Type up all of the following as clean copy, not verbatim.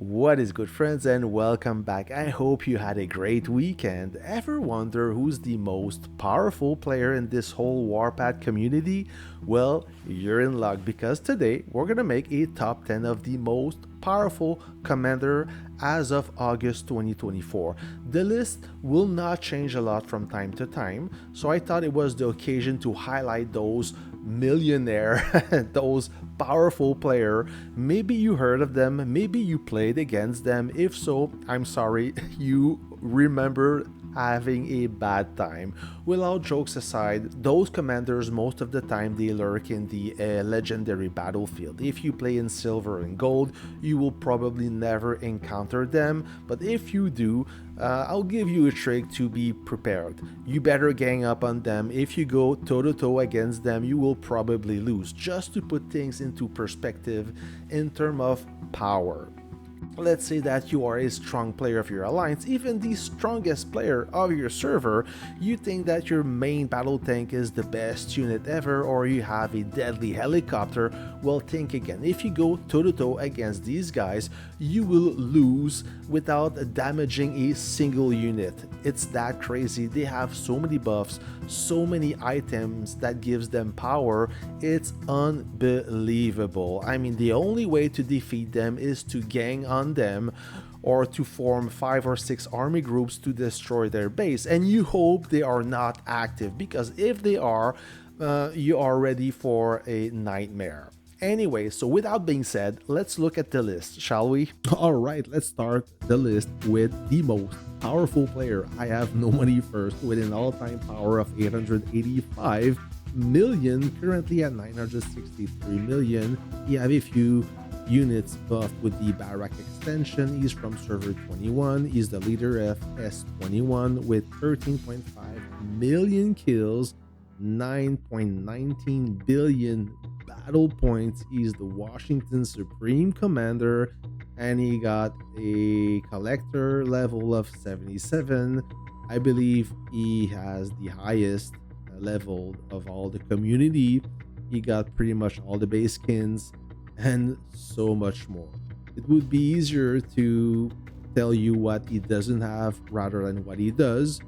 What is good, friends, and welcome back. I hope you had a great weekend. Ever wonder who's the most powerful player in this whole Warpath community? Well, you're in luck because today we're gonna make a top 10 of the most powerful commander as of August 2024. The list will not change a lot from time to time, so I thought it was the occasion to highlight those millionaire, those powerful player. Maybe you heard of them, maybe you played against them. If so, I'm sorry, you remember having a bad time. Well, all jokes aside, those commanders most of the time they lurk in the legendary battlefield. If you play in silver and gold, you will probably never encounter them, but if you do, I'll give you a trick to be prepared. You better gang up on them. If you go toe to toe against them, you will probably lose. Just to put things into perspective in terms of power. Let's say that you are a strong player of your alliance, even the strongest player of your server. You think that your main battle tank is the best unit ever, or you have a deadly helicopter. Well, think again. If you go toe to toe against these guys, you will lose without damaging a single unit. It's that crazy. They have so many buffs, so many items that gives them power. It's unbelievable. I mean, the only way to defeat them is to gang on them or to form 5 or 6 army groups to destroy their base, and you hope they are not active, because if they are, you are ready for a nightmare. Anyway, so without being said, let's look at the list, shall we? All right, let's start the list with the most powerful player. I have no money first with an all-time power of 885 million, currently at 963 million. You have a few units buffed with the Barak extension. He's from server 21. He's the leader of S21 with 13.5 million kills, 9.19 billion battle points. He's the Washington Supreme Commander, and he got a collector level of 77. I believe he has the highest level of all the community. He got pretty much all the base skins and so much more. It would be easier to tell you what he doesn't have rather than what he does.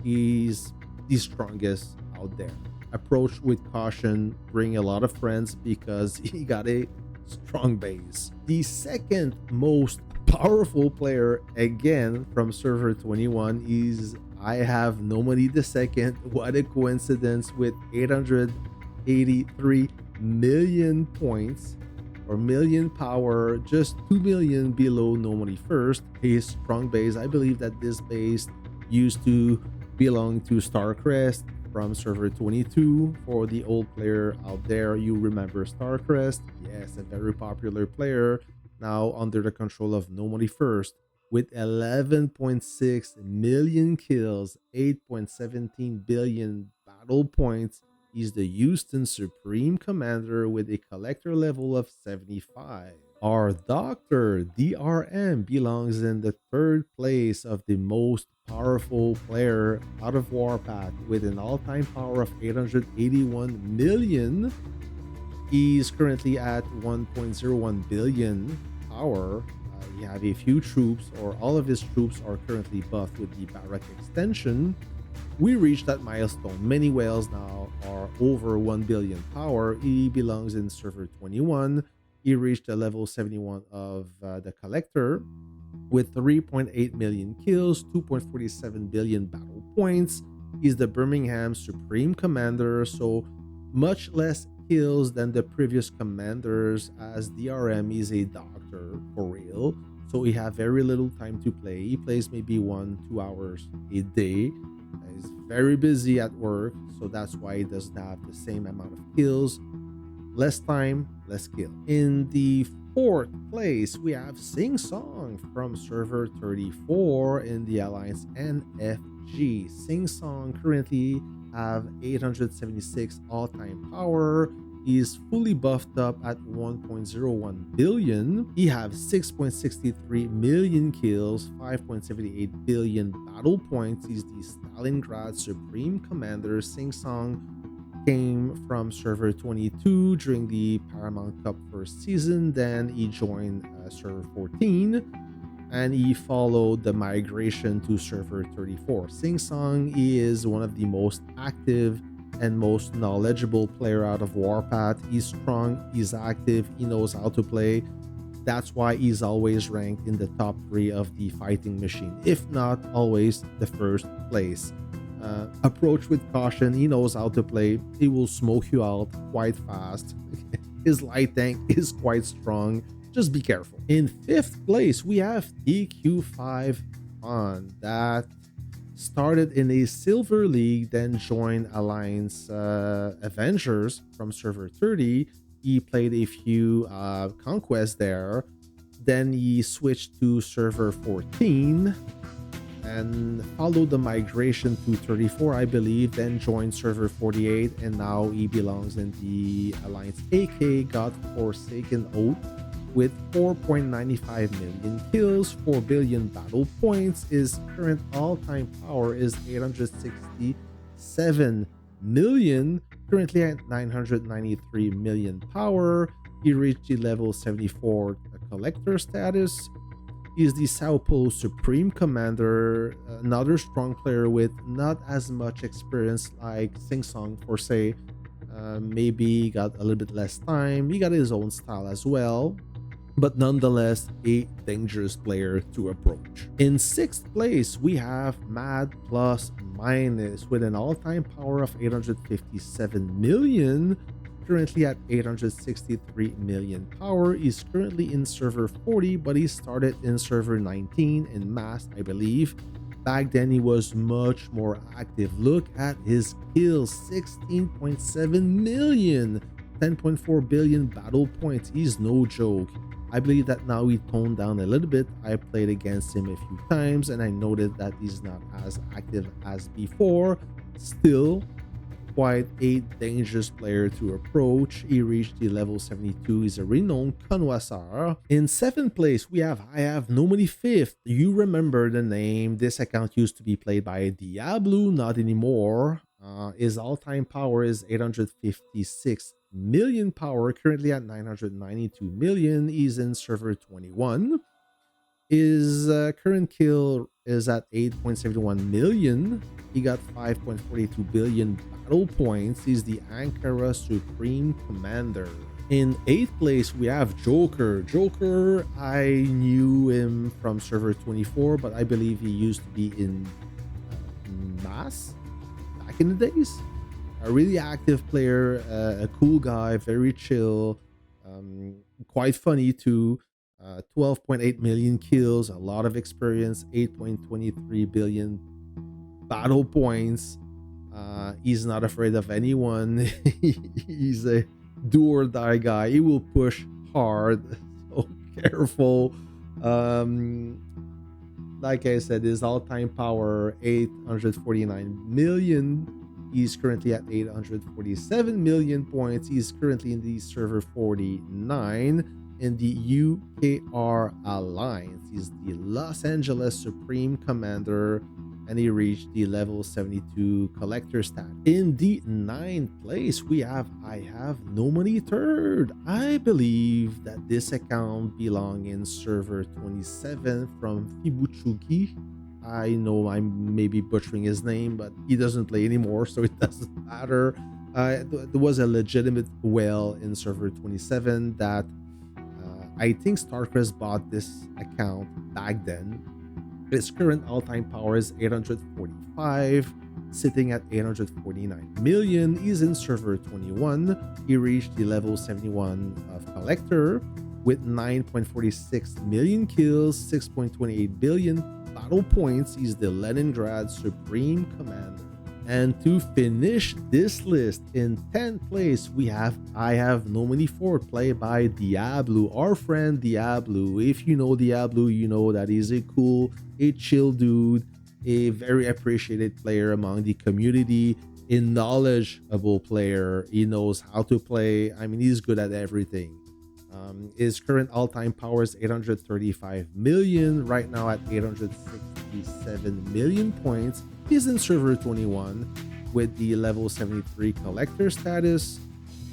He's the strongest out there. Approach with caution, bring a lot of friends because he got a strong base. The second most powerful player, again from server 21, is I have no money the second. What a coincidence, with 883 million points or million power, just 2 million below normally first. His strong base, I believe that this base used to belong to Starcrest from server 22. For the old player out there, you remember Starcrest. Yes, a very popular player, now under the control of Nobody First, with 11.6 million kills, 8.17 billion battle points. He's the Houston Supreme Commander with a collector level of 75. Our Doctor DRM belongs in the third place of the most powerful player out of Warpath with an all-time power of 881 million. He's currently at 1.01 billion power. You have a few troops, or all of his troops are currently buffed with the Barak extension. We reached that milestone. Many whales now are over 1 billion power. He belongs in server 21. He reached a level 71 of the collector with 3.8 million kills, 2.47 billion battle points. He's the Birmingham Supreme Commander, so much less kills than the previous commanders, as DRM is a doctor for real. So he have very little time to play. He plays maybe 1-2 hours a day. He's very busy at work, so that's why he doesn't have the same amount of kills. Less time, less kill. In the fourth place, we have Sing Song from server 34 in the Alliance NFG. Sing Song currently have 876 all-time power. He's fully buffed up at 1.01 billion. He has 6.63 million kills, 5.78 billion battle points. He's the Stalingrad Supreme Commander. Sing Song came from server 22 during the Paramount Cup first season. Then he joined server 14, and he followed the migration to server 34. Sing Song is one of the most active and most knowledgeable player out of Warpath. He's strong, he's active, he knows how to play. That's why he's always ranked in the top 3 of the fighting machine, if not always the first place. Approach with caution, he knows how to play, he will smoke you out quite fast. His light tank is quite strong, just be careful. In 5th place, we have TQ5 on that started in a silver league, then joined Alliance Avengers from server 30. He played a few conquests there, then he switched to server 14 and followed the migration to 34, I believe, then joined server 48, and now he belongs in the Alliance AK God Forsaken Oath with 4.95 million kills, 4 billion battle points. His current all-time power is 867 million, currently at 993 million power. He reached the level 74 collector status. He's the Sao Paulo Supreme Commander, another strong player with not as much experience like Sing Song for say. Maybe got a little bit less time. He got his own style as well, but nonetheless a dangerous player to approach. In 6th place, we have Mad Plus Minus with an all-time power of 857 million, currently at 863 million power. He's currently in server 40, but he started in server 19 in Mass, I believe. Back then he was much more active. Look at his kills, 16.7 million, 10.4 billion battle points. He's no joke. I believe that now he toned down a little bit. I played against him a few times and I noted that he's not as active as before. Still quite a dangerous player to approach. He reached the level 72. He's a renowned connoisseur. In 7th place, we have I Have Nobody 5th. You remember the name. This account used to be played by Diabloo, not anymore. His all-time power is 856 million power, currently at 992 million. He's in server 21. His current kill is at 8.71 million. He got 5.42 billion battle points. He's the Ankara Supreme Commander. In 8th place, we have Joker. Joker, I knew him from server 24, but I believe he used to be in Mass back in the days. A really active player, a cool guy, very chill, quite funny too. 12.8 million kills, a lot of experience, 8.23 billion battle points. He's not afraid of anyone. He's a do or die guy. He will push hard, so careful. Like I said, his all-time power 849 million. He's currently at 847 million points. He's currently in the server 49 in the UKR Alliance. He's the Los Angeles Supreme Commander, and he reached the level 72 collector stat. In the 9th place, we have I Have No Money 3rd. I believe that this account belongs in server 27 from Fibuchuki. I know I may be butchering his name, but he doesn't play anymore, so it doesn't matter. There was a legitimate whale in server 27 that I think StarCrest bought this account back then. His current all-time power is 845, sitting at 849 million. He's in server 21. He reached the level 71 of collector with 9.46 million kills, 6.28 billion battle points. He's the Leningrad Supreme Commander. And to finish this list, in 10th place, we have I Have No Money 4, played by Diabloo, our friend Diabloo. If you know Diabloo, you know that he's a cool, a chill dude, a very appreciated player among the community, a knowledgeable player. He knows how to play. I mean, he's good at everything. His current all-time power is 835 million, right now at 867 million points. He's in server 21 with the level 73 collector status,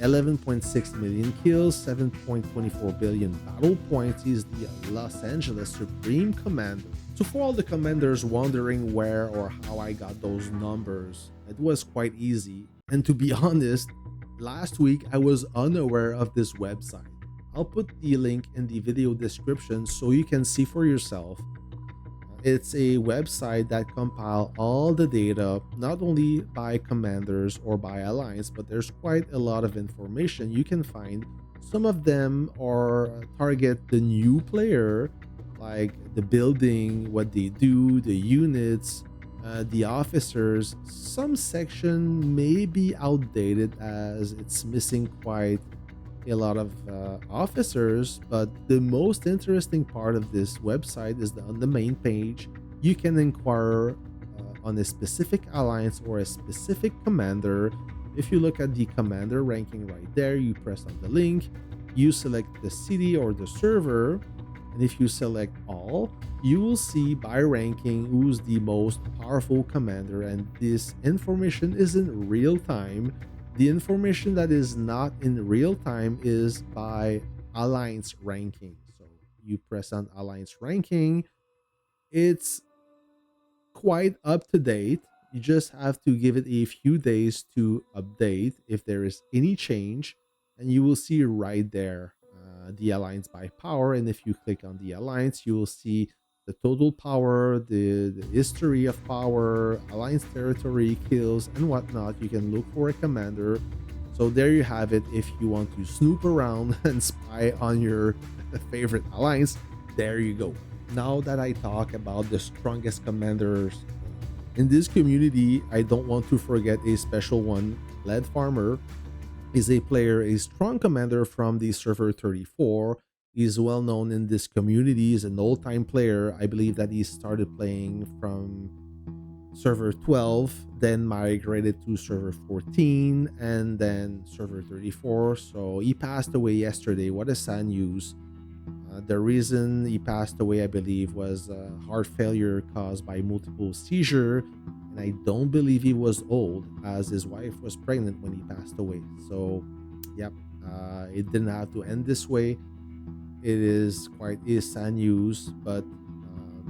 11.6 million kills, 7.24 billion battle points. He's the Los Angeles Supreme Commander. So for all the commanders wondering where or how I got those numbers, it was quite easy. And to be honest, last week I was unaware of this website. I'll put the link in the video description so you can see for yourself. It's a website that compiles all the data, not only by commanders or by alliance, but there's quite a lot of information you can find. Some of them are target the new player, like the building, what they do, the units, the officers. Some section may be outdated as it's missing quite a lot of officers, but the most interesting part of this website is that on the main page you can inquire on a specific alliance or a specific commander. If you look at the commander ranking right there, you press on the link, you select the city or the server, and if you select all, you will see by ranking who's the most powerful commander. And this information isn't real time. The information that is not in real time is by alliance ranking. So you press on alliance ranking. It's quite up to date. You just have to give it a few days to update if there is any change, and you will see right there the alliance by power. And if you click on the alliance, you will see the total power, the history of power, alliance territory, kills, and whatnot. You can look for a commander. So there you have it. If you want to snoop around and spy on your favorite alliance, there you go. Now that I talk about the strongest commanders in this community, I don't want to forget a special one. LEADFARMER is a player, a strong commander from the server 34. He's well known in this community. He's an old-time player. I believe that he started playing from server 12, then migrated to server 14, and then server 34. So he passed away yesterday. What a sad news. The reason he passed away, I believe, was heart failure caused by multiple seizure. And I don't believe he was old, as his wife was pregnant when he passed away. So, yep, it didn't have to end this way. It is quite sad news, but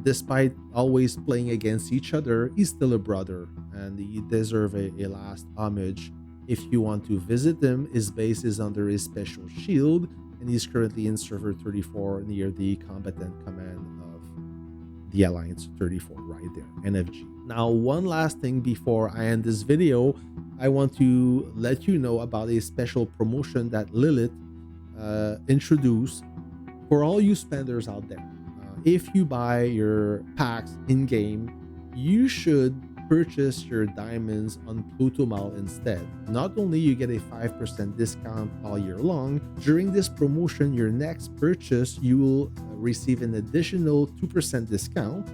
despite always playing against each other, he's still a brother, and he deserves a last homage. If you want to visit him, his base is under his special shield, and he's currently in server 34 near the combatant command of the Alliance 34 right there, NFG. Now, one last thing before I end this video, I want to let you know about a special promotion that Lilith introduced for all you spenders out there. If you buy your packs in-game, you should purchase your diamonds on Pluto Mall instead. Not only you get a 5% discount all year long, during this promotion, your next purchase, you will receive an additional 2% discount.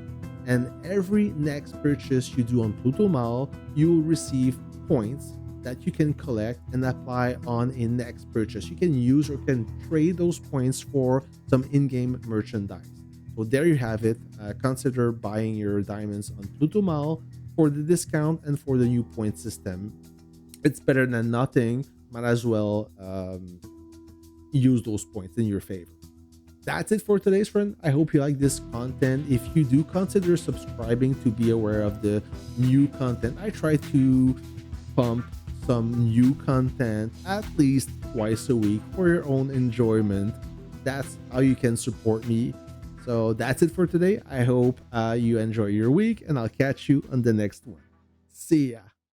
And every next purchase you do on Pluto Mall, you will receive points that you can collect and apply on a next purchase. You can use or can trade those points for some in-game merchandise. So there you have it. Consider buying your diamonds on Pluto Mall for the discount and for the new point system. It's better than nothing. Might as well use those points in your favor. That's it for today's friend. I hope you like this content. If you do, consider subscribing to be aware of the new content. I try to pump some new content at least twice a week for your own enjoyment. That's how you can support me. So that's it for today. I hope you enjoy your week, and I'll catch you on the next one. See ya.